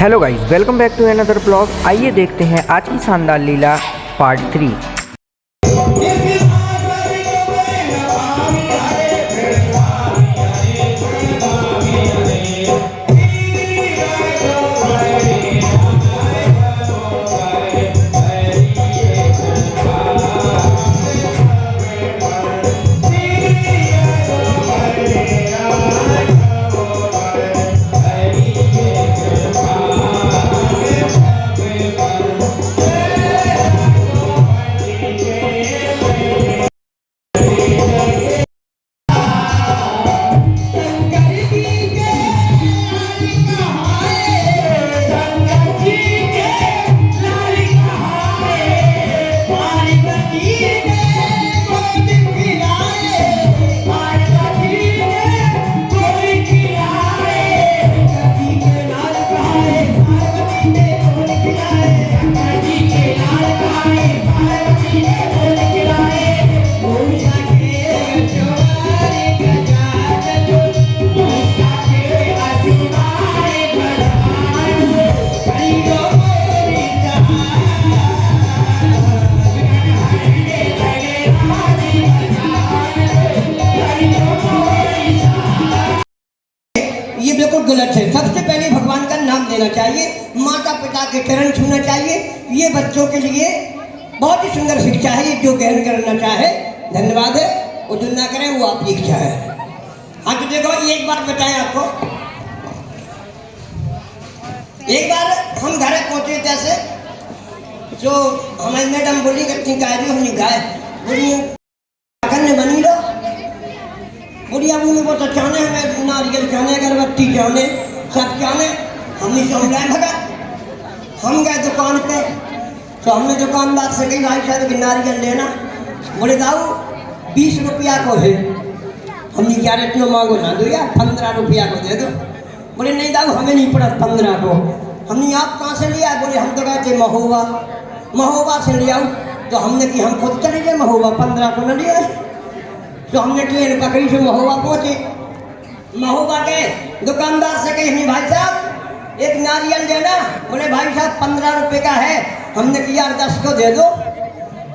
Hello guys, welcome back to another blog. आइए देखते हैं आज की शानदार लीला पार्ट 3। ये बिल्कुल गलत है। सबसे पहले भगवान का नाम लेना चाहिए, माता पिता के चरण छूना चाहिए। ये बच्चों के लिए बहुत ही सुंदर शिक्षा है। ये जो ग्रहण करना चाहे धन्यवाद है, वो जो ना करे वो आपकी इच्छा है। हाँ तो देखो, एक बात बताएं आपको। एक बार हम घर पहुंचे जैसे, जो हमारी मैडम बोली कि हमने गाय बोली बनी लो बोली, अब उन्हें बहुत चाहने हमें नारियल चाहने, अगरबत्ती चाहने, सब चाहने। हमने समझाए भगा, हम गए दुकान पे। तो हमने दुकानदार से कही भाई साहब कि नारियल लेना। बोले दाऊ 20 रुपया को है। हमने क्या रेट में मांगो ना दो यार, 15 रुपया को दे दो। बोले नहीं दाऊ हमें नहीं पड़ा 15 को। हमने आप कहाँ से लिया? बोले हम तो गए थे महोबा से ले आओ। तो हमने कि हम खुद चले गए महोबा, 15 को न लिया। तो हमने ट्रेन पकड़ी से महोबा पहुंचे। महोबा के दुकानदार से कही नहीं भाई साहब एक नारियल देना। बोले भाई साहब 15 रुपए का है। हमने कहा 10 को दे दो।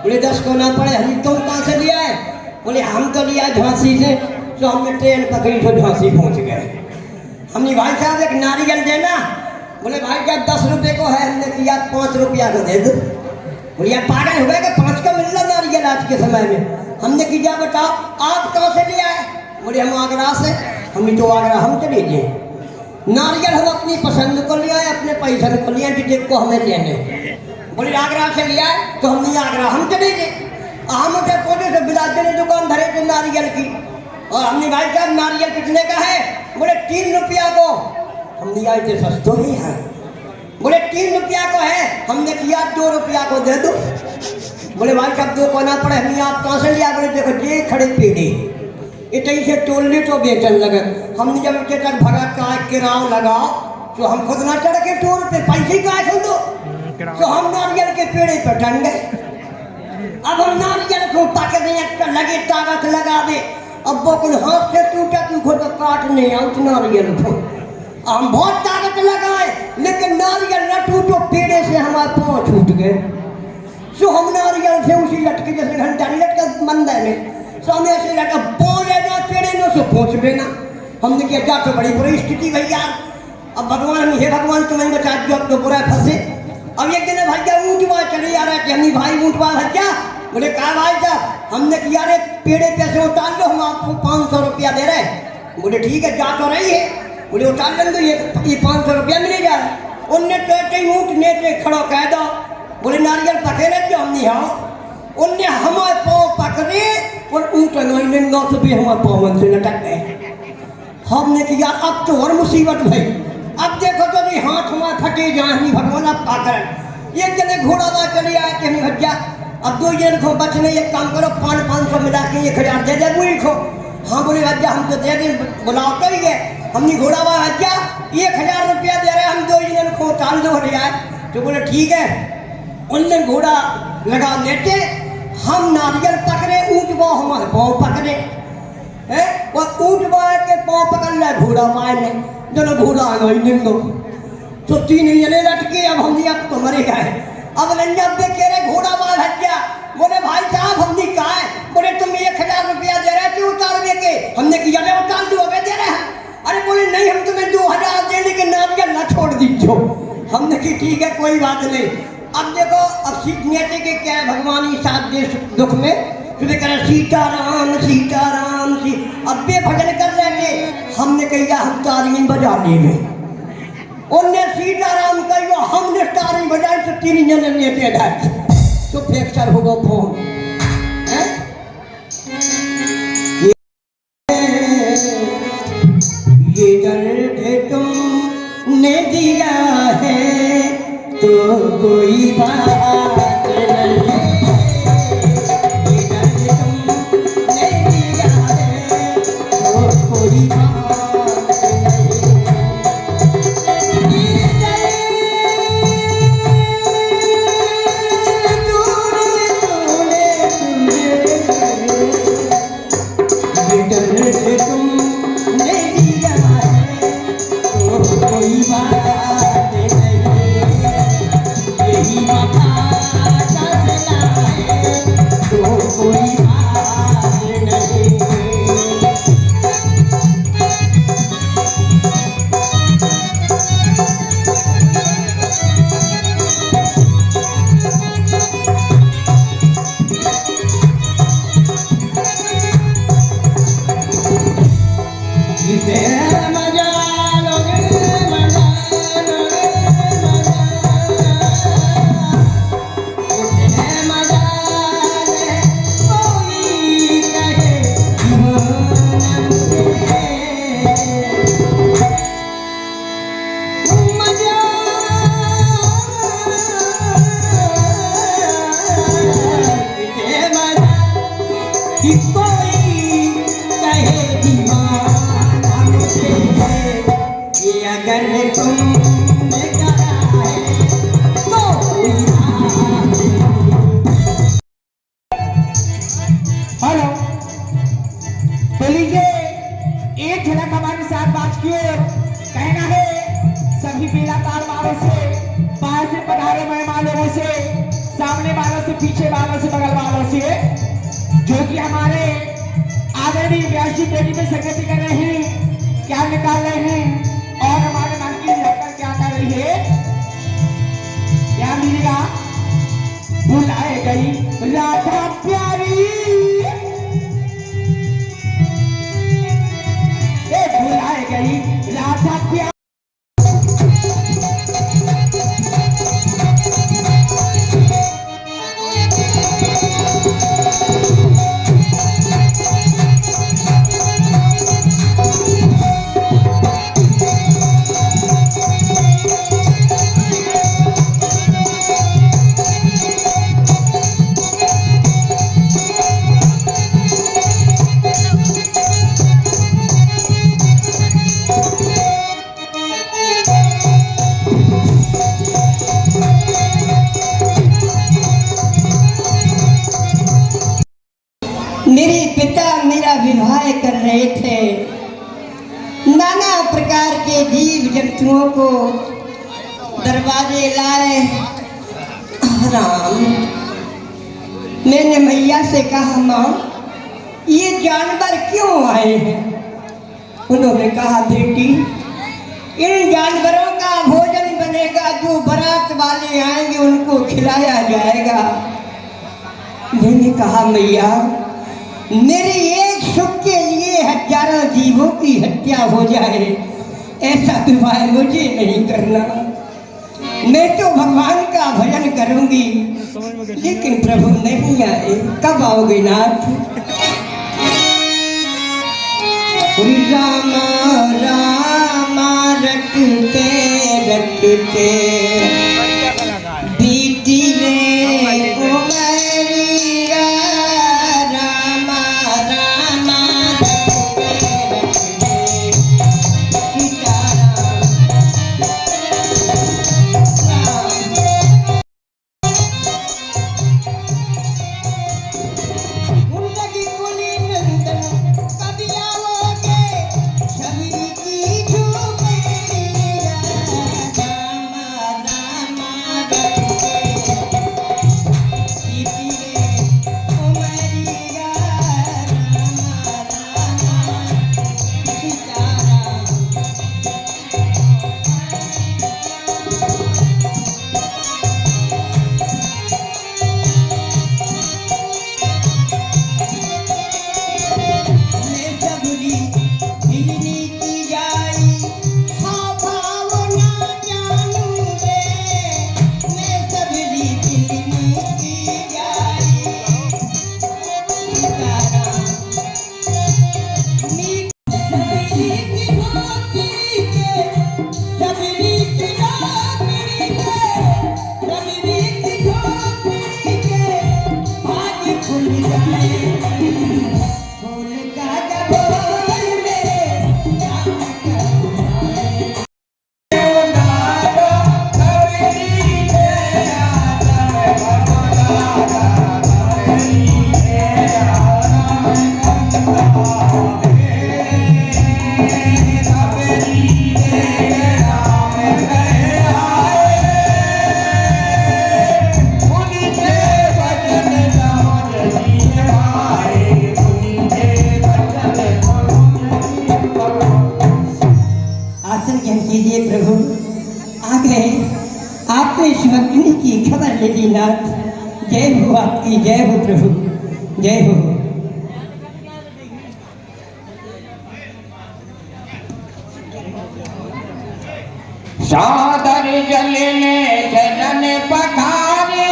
बोले 10 को ना पड़े। हम तुम कहाँ से लिया है? बोले हम तो लिया झांसी से। तो हमने ट्रेन पकड़ी तो झांसी पहुंच गए। हमने भाई साहब एक नारियल देना। बोले भाई साहब 10 रुपए को है। हमने कहा 5 रुपया को दे दो। बोले यार पागल हो गए कि 5 का मिल रहा नारियल आज के समय में। हमने क्या बताओ आप कहाँ से लिया है? बोले हम आगरा से। हम तो आगरा हम चले गए। नारियल हम अपनी पसंद को लिया है, अपने पैसे को लिया जिसको हमें लेने। बोले आगरा से लिया है तो हमने आगरा हम चले गए। हम उठे कोटे से बिलाते ने दुकान धरे थे नारियल की। और हमने भाई साहब नारियल कितने का है? बोले 3 रुपया को। हमने आए थे सस्तो नहीं है। बोले 3 रुपया को है। हमने किया 2 रुपया को दे दो। बोले भाई साहब 2 को ना पड़े। हमने आप कहाँ से लिया? बोले देखो ये खड़े पेड़े इतनी से तोलने तो बेचन लगे। हमने जब इतने तक भगा का किराओ लगाओ तो हम खुद ना चढ़ के टोर पे पैसे का दो। तो हम नारियल के पेड़े पर टन गए। अब हम नारियल को पकड़ने लगे, ताकत लगा दे। अब वो कुछ हाथ से टूटा तू खुद काट नहीं आउट नारियल को। हम बहुत ताकत लगाए लेकिन नारियल न टूटो, पेड़े से हमारे पाँव छूट गए। सो हम नारियल से उसी लटके जैसे घंटा नहीं लटका मंद है सो हमें ऐसे लटका बोले ना पेड़े न सो पहुँच देना। हमने किया जा तो बड़ी बुरी स्थिति भैया। अब भगवान हे भगवान तुम्हें बचा दो, अब तो बुरा फंसे। अब एक दिन भैया ऊँटवा चले आ रहे थे। हमने भाई ऊँटवा भैया। बोले कहा भाई साहब? हमने किया रे पेड़े पैसे उतार लो, हम आपको 500 रुपया दे रहे। बोले ठीक है जा तो रही है। बोले उतार लें तो ये 500 रुपया मिले जा रहा। उनने तो ऊँट ने खड़ो कह दो। बोले नारियल पकड़े जो हमने हाँ उनने हमारे पाँव पकड़े और ऊँट नौ भी हमारे पाँव से लटक गए। हमने किया अब तो और मुसीबत भाई। अब देखो तो भी हाथ हमारे फटे जाए नहीं भगवान अब का करें। एक जने घोड़ा वहाँ चली आए थे भैया। अब 2 जन को बचने एक काम करो 500 मिला के 1000 दे दे बुरी को। हाँ बोले भैया हम तो दे दें बुलाओ कर गए। हमने घोड़ा वहाँ भैया 1000 रुपया दे रहे हम 2 जन को टाल दो रहा है। तो बोले ठीक है। उनने घोड़ा लगा लेते हम नारियल पकड़े, ऊँट वो हमारे पाँव पकड़े है। और ऊँट के पाँव पकड़ लिया घोड़ा मारने। दोनों घोड़ा आ गई। तो 3 जने लटके, अब हम अब तो मरे गए। अब नंजा पे कह रहे घोड़ा बाल हट गया। बोले भाई साहब हमने कहा है, बोले तुम 1000 रुपया दे रहे थे उतारने के, हमने किया मैं उतार दो, अबे दे रहे हैं। अरे बोले नहीं हम तुम्हें 2000 देने के नाम क्या ना छोड़ दीजिए। हमने की ठीक है कोई बात नहीं। अब देखो अब सीखने थे कि क्या भगवान ही साथ दे दुख में, फिर कह रहे सीताराम सीताराम सी। अब बे भजन कर रहे थे, हमने कहा हम तारी बजा देंगे, उनने सीताराम कहियो, हमने तारी बजाई तो 3 जने लेते गए तो फ्रैक्चर हो गो फोन। ये दर्द तुमने दिया है तो कोई बात नहीं, ये दर्द तुमने दिया है तो कोई बात नहीं। ये दर्द तुमने दिया है तो कोई बात नहीं, यही वफा का सिला है तो कोई बात नहीं। इसे मजा लोगे मजा लोगे मजा, इसे मजा ले कोई कहे मजा, इसे मजा कि कोई कहे दीवाना मुझे, ये अगर तुमने कहा है तो कोई बात नहीं। हेलो, तो लीजिए एक झलक हमारे साथ बात की ओर कहना है सभी बेलाकार वालों से, बाहर से पधारे मेहमान लोगों से, सामने वालों से, पीछे वालों से, बगल वालों से, जो कि हमारे आदरणीय व्यास जी पेटी में संगति कर रहे हैं, क्या निकाल रहे हैं और हमारे नाम की लड़का क्या कर रही है, क्या मिलेगा। भुलाए गई राधा प्यारी, भुलाए गई राधा प्यारी। मेरे पिता मेरा विवाह कर रहे थे, नाना प्रकार के जीव जंतुओं को दरवाजे लाए। राम, मैंने मैया से कहा माँ ये जानवर क्यों आए हैं? उन्होंने कहा बेटी इन जानवरों का भोजन बनेगा, जो बारात वाले आएंगे उनको खिलाया जाएगा। मैंने कहा मैया मेरे एक सुख के लिए हजारों जीवों की हत्या हो जाए, ऐसा विवाह मुझे नहीं करना। मैं तो भगवान का भजन करूंगी, लेकिन प्रभु नहीं आए, कब आओगे नाथ? रामा रामा रटते रटते बीती रे उमरिया, रामा रामा रटते रटते सीताराम उन्नति कुली नंदन कभी आओगे, शबरी की झूमेरिया, रामा आ गए। आपने सुहागिनी की खबर ले ली नाथ। जय हो आपकी, जय हो प्रभु, जय हो। सादर जलने जनन पधारे,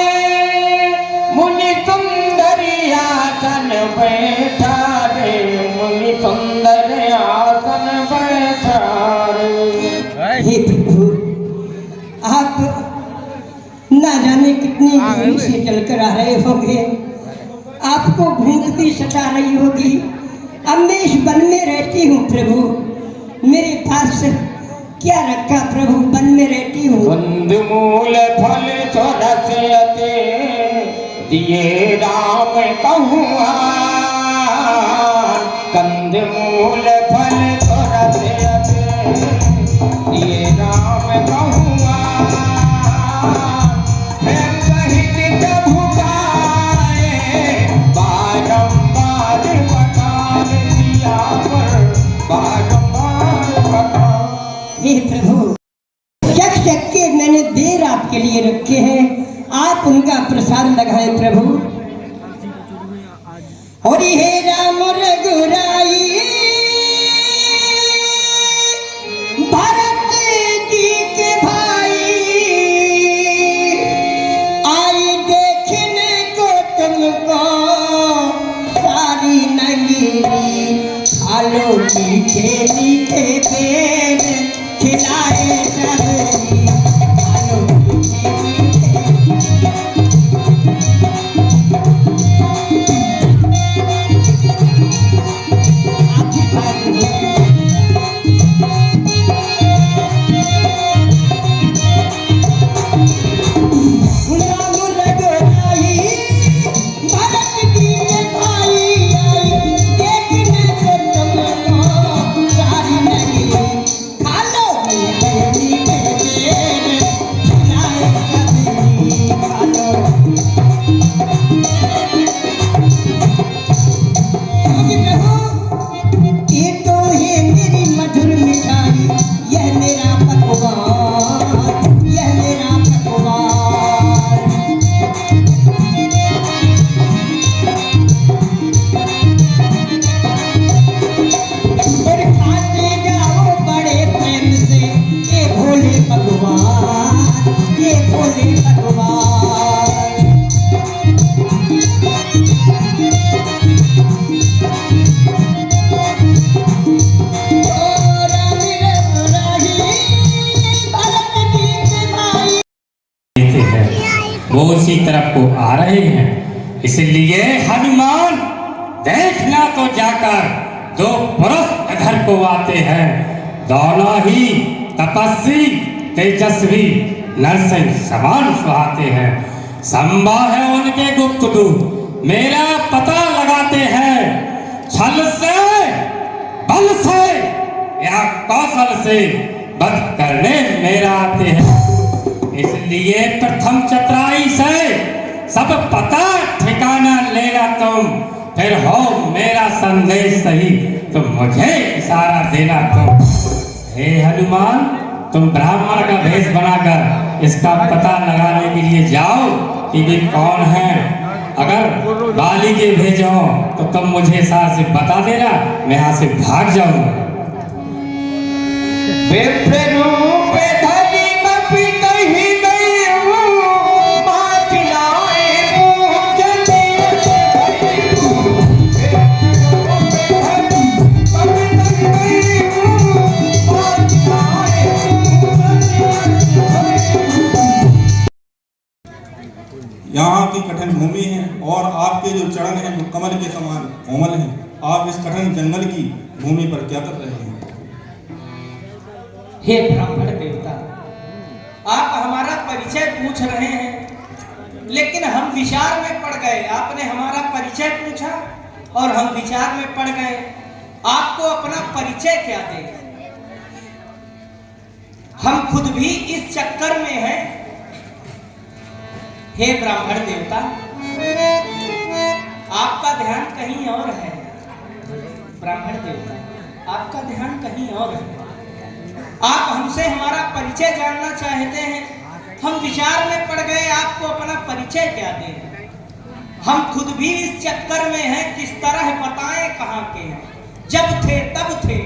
मुनि सुंदर आसन बैठारे, मुनि सुंदर आसन बैठारे। हे प्रभु, आप ना जाने कितनी दूर से चलकर आ रहे होंगे, आपको भूख भी सता रही होगी। अब मैं इस वन में रहती हूँ प्रभु, मेरे पास क्या रखा प्रभु, वन में रहती हूँ। कंदमूल फल चोरसयते, दिए राम कहुआ। कंदमूल फल चोरसयते, दिए राम कहुआ। मैं सहित प्रभु गाए, बारंबार बखान दिया पर, बारंबार बखान। हे प्रभु, चख चख के मैंने देर आपके लिए रखे हैं, आप उनका प्रसाद लगाएं प्रभु। और हे राम रघुराई, भरत जी के भाई, आई देखने को तुमको सारी नगरी। आलो मीठे मीठे पेड़ खिलाए सबरी, आलो मीठे मीठे। आपकी बात है। राम रघुराई, भरत जी के भाई, आई देखने को तुमको सारी नगरी। खा लो मीठे मीठे पेड़ खिलाए सबरी, खा लो। क्योंकि प्रभु, ये तो है मेरी मधुर मिठाई, यह मेरा पकवान, यह मेरा पकवान। और खाते जाओ बड़े प्रेम से, ये भोले भगवान, ये भोले भगवान। ओ राम रघुराई, भरत जी के भाई। देते हैं वो उसी तरफ को आ रहे हैं, इसलिए हनुमान देखना तो जाकर दो पुरुष इधर को आते हैं। दोनों ही तपस्वी तेजस्वी नरसिंह समान सुहाते हैं। संभव है उनके गुप्त दूत मेरा पता लगाते हैं, छल से बल से या कौशल से वध करने मेरा आते हैं। इसलिए प्रथम चतुराई से सब पता ठिकाना लेना तुम, फिर हो मेरा संदेश सही तो मुझे इशारा देना तुम। हे हनुमान, तुम ब्राह्मण का भेष बनाकर इसका पता लगाने के लिए जाओ कि वे कौन है। अगर बाली के भेजो तो तुम मुझे इशारा से बता देना, मैं यहाँ से भाग जाऊंगा। विप्र रूप धरि कपित ही गई, मात लाए पूज देत भई। विप्र रूप धरि कपित ही गई, मात लाए पूज देत भई। यहाँ की कठिन भूमि है और आपके जो चरण हैं वो कमल के समान कोमल हैं। आप इस कठिन जंगल की भूमि पर क्या कर रहे हैं? हे ब्राह्मण देवता, आप हमारा परिचय पूछ रहे हैं, लेकिन हम विचार में पड़ गए। आपने हमारा परिचय पूछा और हम विचार में पड़ गए। आपको अपना परिचय क्या दें? हम खुद भी इस चक्कर में हैं। हे ब्राह्मण देवता, आपका ध्यान कहीं और है। ब्राह्मण देवता, आपका ध्यान कहीं और है। आप हमसे हमारा परिचय जानना चाहते हैं। हम विचार में पड़ गए, आपको अपना परिचय क्या दें। हम खुद भी इस चक्कर में हैं, किस तरह बताएं कहाँ के हैं। जब थे तब थे,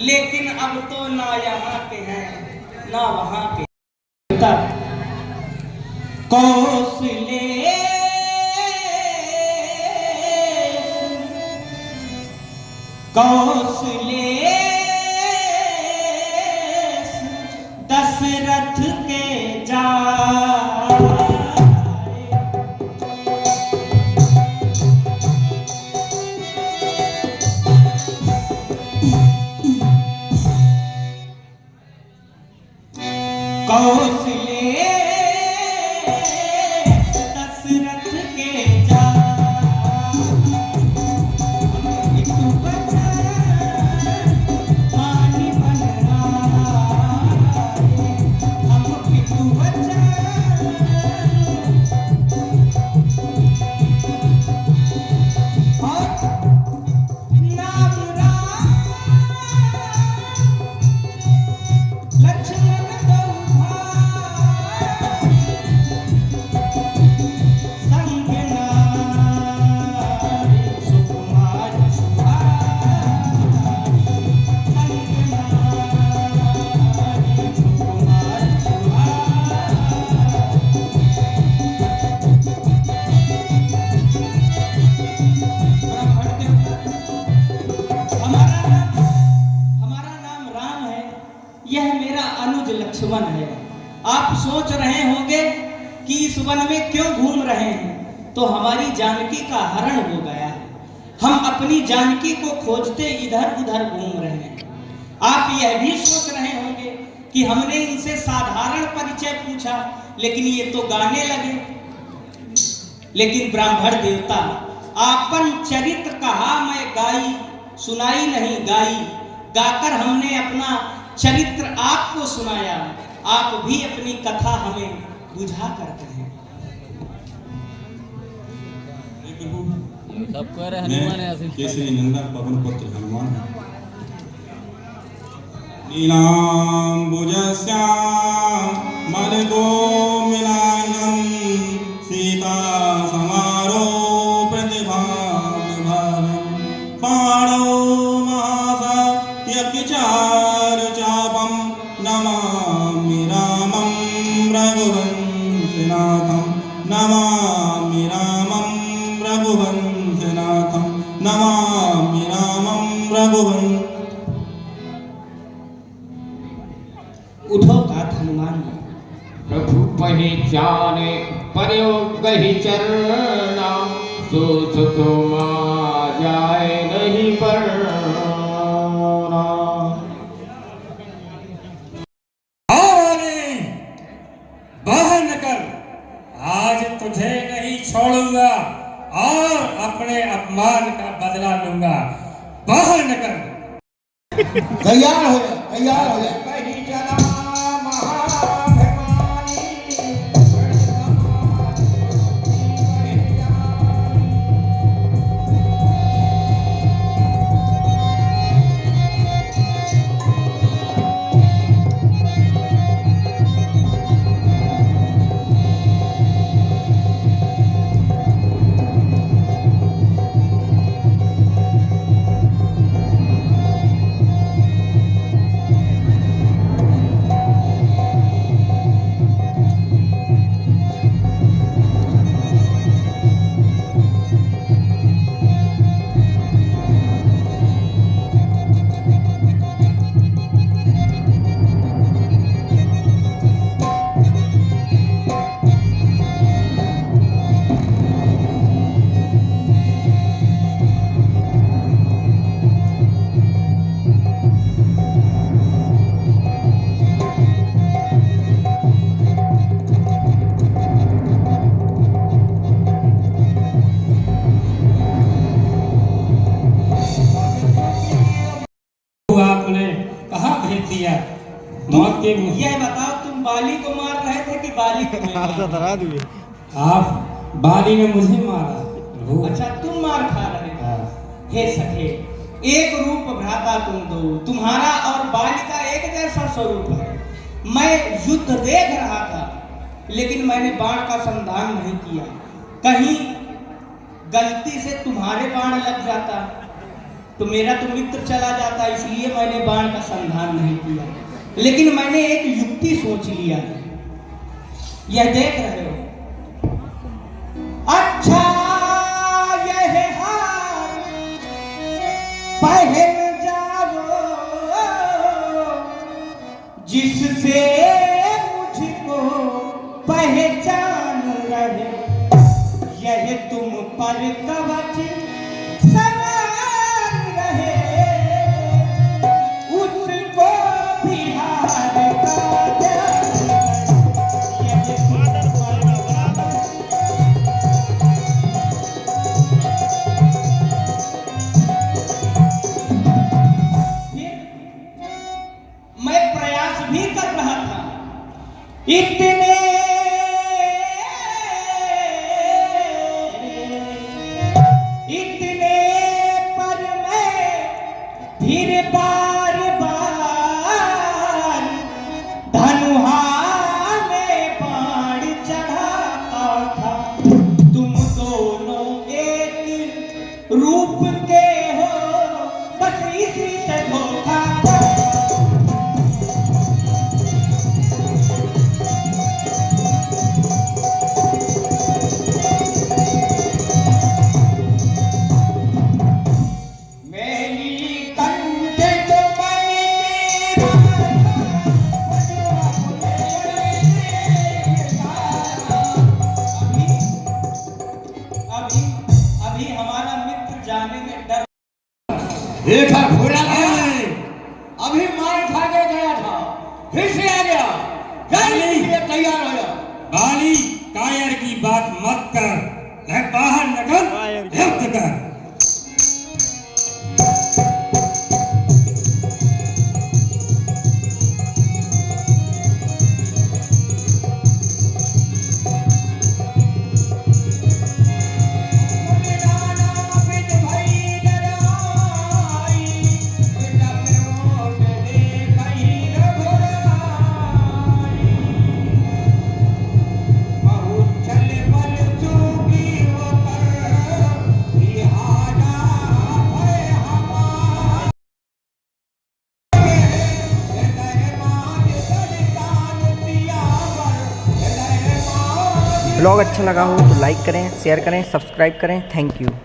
लेकिन अब तो ना यहाँ के हैं ना वहाँ के। कौशले दशरथ के जा दशरथ के जा लक्ष्मण है। आप सोच रहे होंगे कि इस वन में क्यों घूम रहे हैं, तो हमारी जानकी का हरण हो गया है। हम अपनी जानकी को खोजते इधर उधर घूम रहे हैं। आप यह भी सोच रहे होंगे कि हमने इनसे साधारण परिचय पूछा, लेकिन ये तो गाने लगे। लेकिन ब्राह्मण देवता, आपन चरित्र कहा मैं गाई, सुनाई नहीं गाई। गाकर हमने अपना चरित्र आपको सुनाया, आप भी अपनी कथा हमें बुझा कर कहें। मैं केसरी नंदन पवन पुत्र हनुमान हूँ। नीलाम्बुजस्याम मलकोमिलानम सीता समारोह प्रतिभाभारम पाणो महासा यज्ञचार चापम नमामि रामं रघुवंशनाथं नमामि रामं रघुवंशनाथं नमामि रामं रघुवंश। उठो तात हनुमान। प्रभु पहचाने प्रयोग ही चरना, सो सुख जाए नहीं पड़ना। बहन कर, आज तुझे नहीं छोड़ूंगा और अपने अपमान का बदला लूंगा। बहन कर। तैयार हो जाए, तैयार हो जाए। मौत के मुंह। यह बताओ, तुम बाली को मार रहे थे कि बाली को मार? आप बाली ने मुझे मारा। अच्छा, तुम मार खा रहे हो। हे सखे, एक रूप भ्राता तुम दो, तुम्हारा और बालिका एक जैसा स्वरूप है। मैं युद्ध देख रहा था, लेकिन मैंने बाण का संधान नहीं किया। कहीं गलती से तुम्हारे बाण लग जाता तो मेरा तो मित्र चला जाता, इसलिए मैंने बाण का संधान नहीं किया। लेकिन मैंने एक युक्ति सोच लिया है, यह देख रहे हो। अच्छा यह हार पहन जाओ, जिससे मुझको पहचान रहे, यह तुम पर कवच समान रहे, उसको बिहार का ध्यान रहे, यह तुम पर मैं प्रयास भी कर रहा था, इतने पर मैं फिर बार बार धनुहा में बाण चढ़ाता था। तुम दोनों एक रूप के हो, बस इसी से धोखा था। अभी हमारा मित्र जाने में डर देखा घोड़ा अभी मार खा के गया था, फिर से आ गया, जाने के लिए तैयार हो जा। बाली कायर की बात मत कर, ले बाहर निकल, युद्ध कर। ब्लॉग अच्छा लगा हो तो लाइक करें, शेयर करें, सब्सक्राइब करें। Thank you.